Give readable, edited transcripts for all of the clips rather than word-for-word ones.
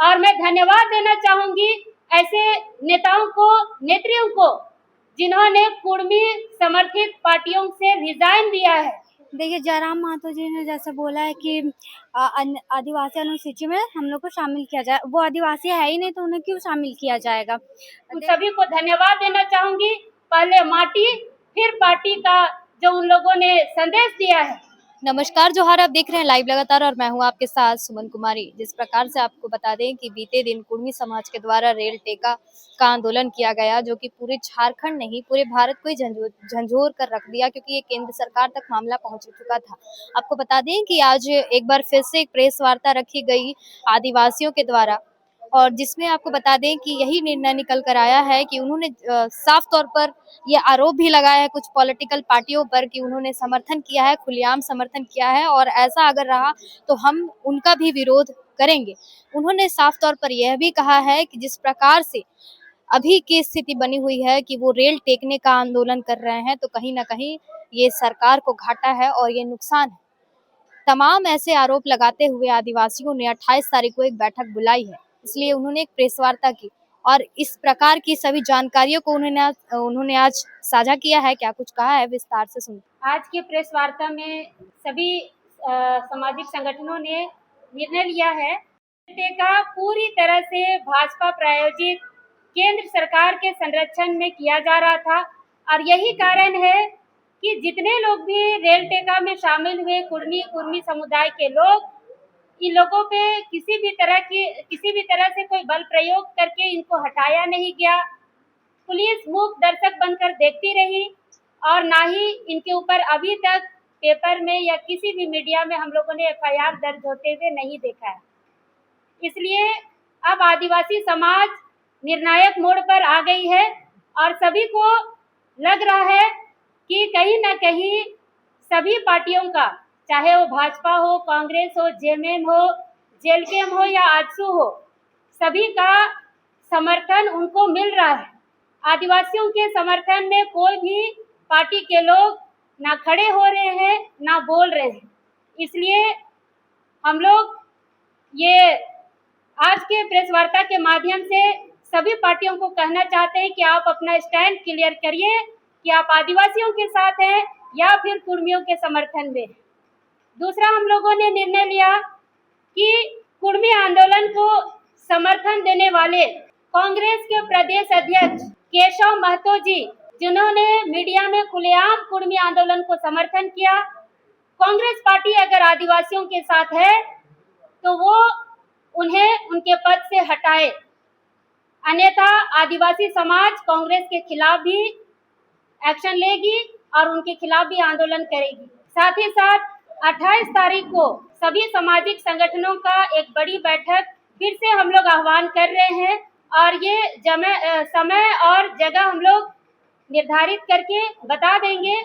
और मैं धन्यवाद देना चाहूंगी ऐसे नेताओं को, नेत्रियों को, जिन्होंने कुर्मी समर्थित पार्टियों से रिजाइन दिया है। देखिए, जयराम महतो जी ने जैसे बोला है कि आदिवासी अनुसूची में हम लोग को शामिल किया जाए। वो आदिवासी है ही नहीं तो उन्हें क्यों शामिल किया जाएगा। उन सभी को धन्यवाद देना चाहूंगी। पहले माटी फिर पार्टी का जो उन लोगों ने संदेश दिया है। नमस्कार, जोहार। आप देख रहे हैं लाइव लगातार और मैं हूं आपके साथ सुमन कुमारी। जिस प्रकार से आपको बता दें कि बीते दिन कुर्मी समाज के द्वारा रेल टेका का आंदोलन किया गया, जो कि पूरे झारखंड नहीं पूरे भारत को ही झंझोर कर रख दिया, क्योंकि ये केंद्र सरकार तक मामला पहुंच चुका था। आपको बता दें कि आज एक बार फिर से एक प्रेस वार्ता रखी गई आदिवासियों के द्वारा, और जिसमें आपको बता दें कि यही निर्णय निकल कर आया है कि उन्होंने साफ तौर पर ये आरोप भी लगाया है कुछ पॉलिटिकल पार्टियों पर कि उन्होंने समर्थन किया है, खुलेआम समर्थन किया है, और ऐसा अगर रहा तो हम उनका भी विरोध करेंगे। उन्होंने साफ तौर पर यह भी कहा है कि जिस प्रकार से अभी की स्थिति बनी हुई है कि वो रेल टेकने का आंदोलन कर रहे हैं, तो कहीं ना कहीं ये सरकार को घाटा है और ये नुकसान है। तमाम ऐसे आरोप लगाते हुए आदिवासियों ने 28 तारीख को एक बैठक बुलाई है, इसलिए उन्होंने एक प्रेस वार्ता की और इस प्रकार की सभी जानकारियों को उन्होंने आज साझा किया है। क्या कुछ कहा है, विस्तार से सुनते। आज के प्रेस वार्ता में सभी सामाजिक संगठनों ने निर्णय लिया है टेका पूरी तरह से भाजपा प्रायोजित केंद्र सरकार के संरक्षण में किया जा रहा था, और यही कारण है कि जितने लोग भी रेल टेका में शामिल हुए कुर्मी समुदाय के लोग, इन लोगों पे किसी भी तरह से कोई बल प्रयोग करके इनको हटाया नहीं गया। पुलिस मूक दर्शक बनकर देखती रही और ना ही इनके ऊपर अभी तक पेपर में या किसी भी मीडिया में हम लोगों ने एफआईआर दर्ज होते हुए नहीं देखा है। इसलिए अब आदिवासी समाज निर्णायक मोड़ पर आ गई है और सभी को लग रहा है कि कहीं ना कहीं सभी पार्टियों का, चाहे वो भाजपा हो, कांग्रेस हो, जेएमएम हो, जेएलकेएम हो या आजसू हो, सभी का समर्थन उनको मिल रहा है। आदिवासियों के समर्थन में कोई भी पार्टी के लोग ना खड़े हो रहे हैं ना बोल रहे हैं। इसलिए हम लोग ये आज के प्रेस वार्ता के माध्यम से सभी पार्टियों को कहना चाहते हैं कि आप अपना स्टैंड क्लियर करिए कि आप आदिवासियों के साथ हैं या फिर कुर्मियों के समर्थन में। दूसरा, हम लोगों ने निर्णय लिया कि कुर्मी आंदोलन को समर्थन देने वाले कांग्रेस के प्रदेश अध्यक्ष केशव महतो जी, जिन्होंने मीडिया में खुलेआम कुर्मी आंदोलन को समर्थन किया, कांग्रेस पार्टी अगर आदिवासियों के साथ है तो वो उन्हें उनके पद से हटाए, अन्यथा आदिवासी समाज कांग्रेस के खिलाफ भी एक्शन लेगी और उनके खिलाफ भी आंदोलन करेगी। साथ ही साथ 28 तारीख को सभी सामाजिक संगठनों का एक बड़ी बैठक फिर से हम लोग आह्वान कर रहे हैं और ये समय और जगह हम लोग निर्धारित करके बता देंगे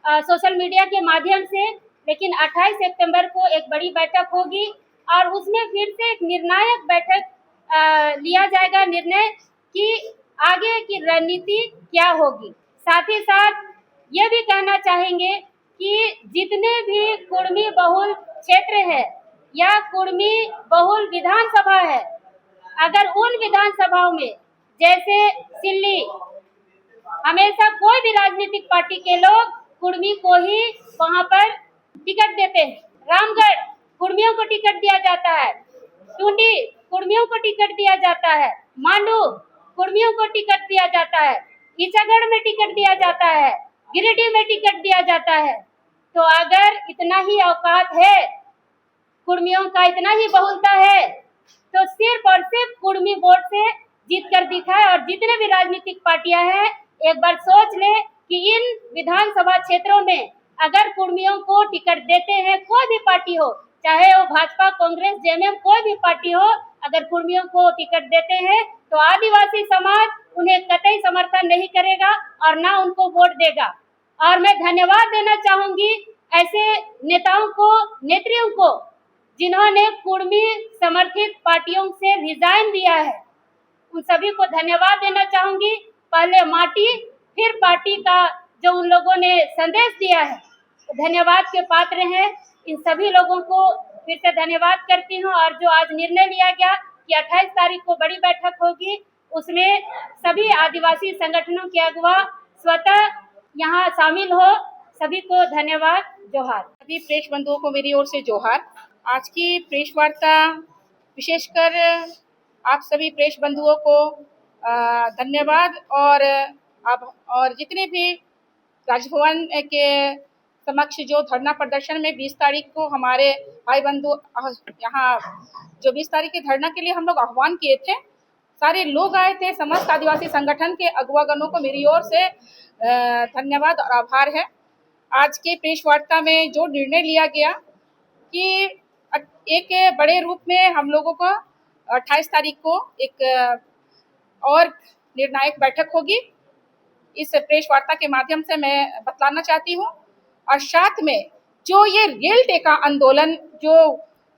सोशल मीडिया के माध्यम से। लेकिन 28 सितंबर को एक बड़ी बैठक होगी और उसमें फिर से एक निर्णायक बैठक लिया जाएगा, निर्णय कि आगे की रणनीति क्या होगी। साथ ही साथ ये भी कहना चाहेंगे कि जितने भी कुर्मी बहुल क्षेत्र है या कुर्मी बहुल विधानसभा है, अगर उन विधानसभाओं में जैसे सिल्ली हमेशा कोई भी राजनीतिक पार्टी के लोग कुर्मी को ही वहां पर टिकट देते हैं, रामगढ़ कुर्मियों को टिकट दिया जाता है, टूंडी कुर्मियों को टिकट दिया जाता है, मांडू कुर्मियों को टिकट दिया जाता है, ईचागढ़ में टिकट दिया जाता है, गिरिडीह में टिकट दिया जाता है। तो अगर इतना ही औकात है, कुर्मियों का इतना ही बहुलता है, तो सिर्फ और सिर्फ कुर्मी वोट से जीत कर दिखाए। और जितने भी राजनीतिक पार्टियां हैं, एक बार सोच ले कि इन विधानसभा क्षेत्रों में अगर कुर्मियों को टिकट देते हैं, कोई भी पार्टी हो, चाहे वो भाजपा, कांग्रेस, जेएमएम, कोई भी पार्टी हो, अगर कुर्मियों को टिकट देते हैं तो आदिवासी समाज उन्हें कतई समर्थन नहीं करेगा और ना उनको वोट देगा। और मैं धन्यवाद देना चाहूंगी ऐसे नेताओं को, नेत्रियों को, जिन्होंने कुर्मी समर्थित पार्टियों से रिजाइन दिया है। उन सभी को धन्यवाद देना चाहूंगी। पहले माटी फिर पार्टी का जो उन लोगों ने संदेश दिया है, धन्यवाद के पात्र हैं। इन सभी लोगों को फिर से धन्यवाद करती हूँ। और जो आज निर्णय लिया गया कि तारीख को बड़ी बैठक होगी, उसमें सभी आदिवासी संगठनों के अगुवा स्वतः यहाँ शामिल हो। सभी को धन्यवाद, जोहार। सभी प्रेस बंधुओं को मेरी ओर से जोहार। आज की प्रेस वार्ता विशेषकर आप सभी प्रेस बंधुओं को धन्यवाद और जितने भी राजभवन के समक्ष जो धरना प्रदर्शन में 20 तारीख को हमारे भाई बंधु यहाँ जो 20 तारीख के धरना के लिए हम लोग आह्वान किए थे, सारे लोग आए थे। समस्त आदिवासी संगठन के अगुवागणों को मेरी ओर से धन्यवाद और आभार है। आज के प्रेस वार्ता में जो निर्णय लिया गया कि एक बड़े रूप में हम लोगों को 28 तारीख को एक और निर्णायक बैठक होगी, इस प्रेस वार्ता के माध्यम से मैं बतलाना चाहती हूँ। और साथ में जो ये रेल टेका आंदोलन जो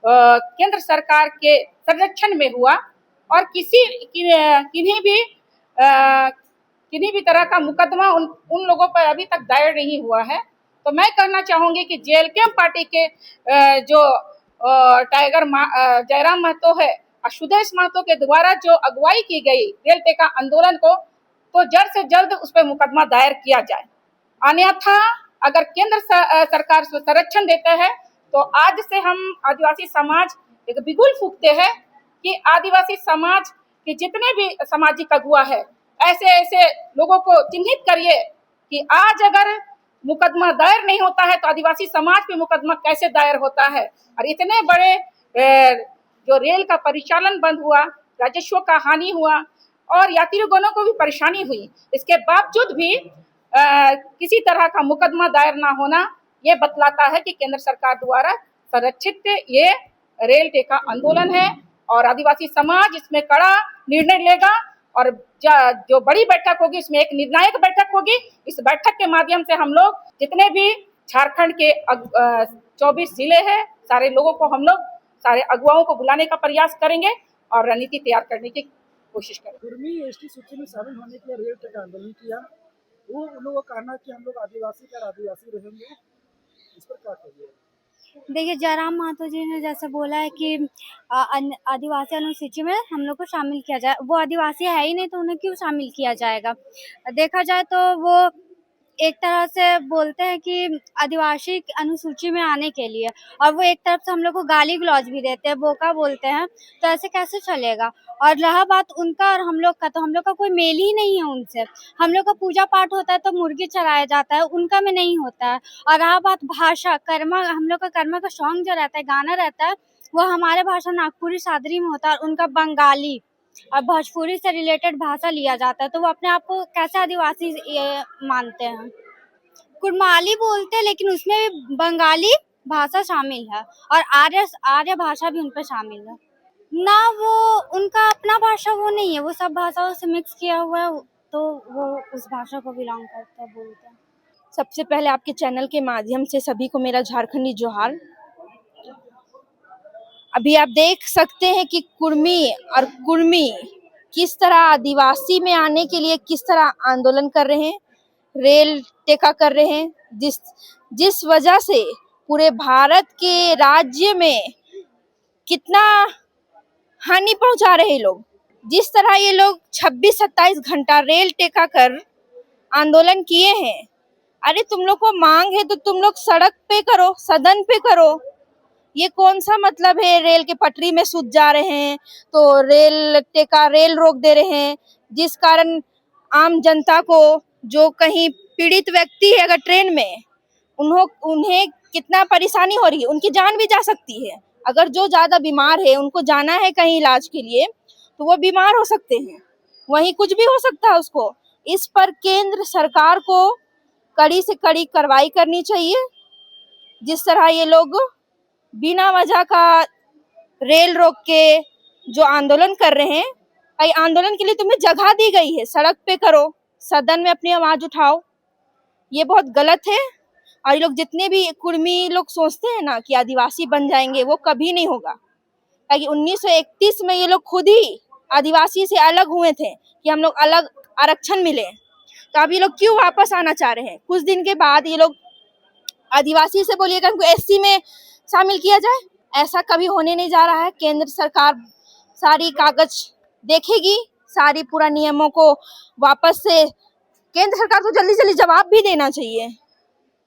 केंद्र सरकार के संरक्षण में हुआ और किन्हीं भी तरह का मुकदमा उन लोगों पर अभी तक दायर नहीं हुआ है, तो मैं कहना चाहूँगी कि जेएलके पार्टी के जो टाइगर जयराम महतो है और सुदेश महतो के द्वारा जो अगुवाई की गई रेल टेका आंदोलन को, तो जल्द से जल्द उस पर मुकदमा दायर किया जाए। अन्यथा अगर केंद्र सरकार संरक्षण देते हैं तो आज से हम आदिवासी समाज एक बिगुल फूंकते हैं कि आदिवासी समाज के जितने भी सामाजिक अगुवा है, ऐसे ऐसे लोगों को चिन्हित करिए कि आज अगर मुकदमा दायर नहीं होता है तो आदिवासी समाज पे मुकदमा कैसे दायर होता है। और इतने बड़े जो रेल का परिचालन बंद हुआ, राजस्व का हानि हुआ और यात्रीगणों को भी परेशानी हुई, इसके बावजूद भी किसी तरह का मुकदमा दायर ना होना, ये बतलाता है कि केंद्र सरकार द्वारा संरक्षित ये रेल टेका आंदोलन है और आदिवासी समाज इसमें कड़ा निर्णय लेगा। और जो बड़ी बैठक होगी इसमें एक निर्णायक बैठक होगी। इस बैठक के माध्यम से हम लोग जितने भी झारखंड के 24 जिले हैं, सारे लोगों को हम लोग सारे अगुवाओं को बुलाने का प्रयास करेंगे और रणनीति तैयार करने की कोशिश करेंगे। कुर्मी एसटी सूची में शामिल होने के लिए रेल टेका आंदोलन किया, वो उन लोगों का कहना कि हम लोग आदिवासी का आदिवासी रहेंगे, इस पर क्या कहिए? देखिए, जयराम महतो जी ने जैसे बोला है कि आदिवासी अनुसूची में हम लोग को शामिल किया जाए। वो आदिवासी है ही नहीं तो उन्हें क्यों शामिल किया जाएगा? देखा जाए तो वो एक तरह से बोलते हैं कि आदिवासी अनुसूची में आने के लिए, और वो एक तरफ से हम लोग को गाली गलौज भी देते हैं, बोका बोलते हैं, तो ऐसे कैसे चलेगा? और रहा बात उनका और हम लोग का, तो हम लोग का कोई मेल ही नहीं है उनसे। हम लोग का पूजा पाठ होता है तो मुर्गी चढ़ाया जाता है, उनका में नहीं होता है। और रहा बात भाषा, कर्मा, हम लोग का कर्मा का सॉन्ग जो रहता है, गाना रहता है, वो हमारे भाषा नागपुरी सादरी में होता है और उनका बंगाली और भोजपुरी से रिलेटेड भाषा लिया जाता है, तो वो अपने आप को कैसे आदिवासी मानते हैं? कुड़माली बोलते हैं लेकिन उसमें भी बंगाली भाषा शामिल है और आर्य भाषा भी उन पर शामिल है ना। वो उनका अपना भाषा वो नहीं है, वो सब भाषाओं से मिक्स किया हुआ है, तो वो उस भाषा को बिलोंग करते हैं, बोलते हैं। सबसे पहले आपके चैनल के माध्यम से सभी को मेरा झारखंडी जोहार। अभी आप देख सकते हैं कि कुर्मी किस तरह आदिवासी में आने के लिए किस तरह आंदोलन कर रहे हैं, रेल टेका कर रहे हैं, जिस वजह से पूरे भारत के राज्य में कितना हानि पहुंचा रहे लोग। जिस तरह ये लोग 26-27 घंटा रेल टेका कर आंदोलन किए हैं, अरे तुम लोग को मांग है तो तुम लोग सड़क पे करो, सदन पे करो। ये कौन सा मतलब है? रेल के पटरी में सूत जा रहे हैं तो रेल रोक दे रहे हैं, जिस कारण आम जनता को, जो कहीं पीड़ित व्यक्ति है अगर ट्रेन में, उन्हें कितना परेशानी हो रही है, उनकी जान भी जा सकती है। अगर जो ज्यादा बीमार है, उनको जाना है कहीं इलाज के लिए, तो वो बीमार हो सकते हैं, वहीं कुछ भी हो सकता है उसको। इस पर केंद्र सरकार को कड़ी से कड़ी कार्रवाई करनी चाहिए। जिस तरह ये लोग बिना वजह का रेल रोक के जो आंदोलन कर रहे हैं, भाई आंदोलन के लिए तुम्हें जगह दी गई है, सड़क पे करो, सदन में अपनी आवाज उठाओ। ये बहुत गलत है। और ये लोग जितने भी कुर्मी लोग सोचते हैं ना कि आदिवासी बन जाएंगे, वो कभी नहीं होगा। ताकि 1931 में ये लोग खुद ही आदिवासी से अलग हुए थे कि हम लोग अलग आरक्षण मिले, तो अब ये लोग क्यों वापस आना चाह रहे हैं? कुछ दिन के बाद ये लोग आदिवासी से बोलिएगा उनको एससी में शामिल किया जाए, ऐसा कभी होने नहीं जा रहा है। केंद्र सरकार सारी कागज देखेगी सारी पूरा नियमों को वापस से। केंद्र सरकार को जल्दी जल्दी जवाब भी देना चाहिए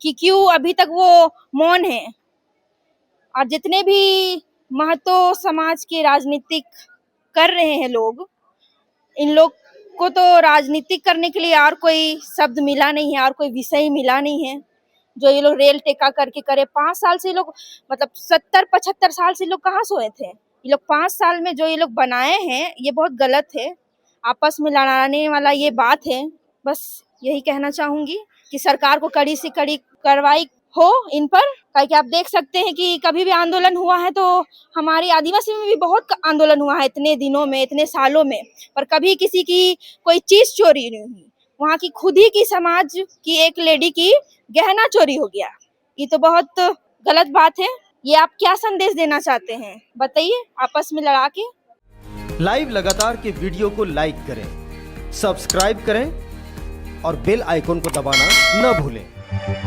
कि क्यों अभी तक वो मौन है। और जितने भी महतो समाज के राजनीतिक कर रहे हैं लोग, इन लोग को तो राजनीतिक करने के लिए और कोई शब्द मिला नहीं है और कोई विषय मिला नहीं है जो ये लोग रेल टेका करके करे। 5 साल से लोग, मतलब 70-75 साल से लोग कहाँ सोए थे। ये लोग 5 साल में जो ये लोग बनाए हैं ये बहुत गलत है, आपस में लड़ाने वाला ये बात है। बस यही कहना चाहूंगी कि सरकार को कड़ी से कड़ी कार्रवाई हो इन पर। कि आप देख सकते हैं कि कभी भी आंदोलन हुआ है तो हमारी आदिवासी में भी बहुत आंदोलन हुआ है इतने दिनों में, इतने सालों में, पर कभी किसी की कोई चीज चोरी नहीं हुई। वहाँ की खुद ही की समाज की एक लेडी की गहना चोरी हो गया। ये तो बहुत गलत बात है। ये आप क्या संदेश देना चाहते हैं बताइए आपस में लड़ा के। लाइव लगातार के वीडियो को लाइक करें, सब्सक्राइब करें और बेल आइकन को दबाना न भूलें।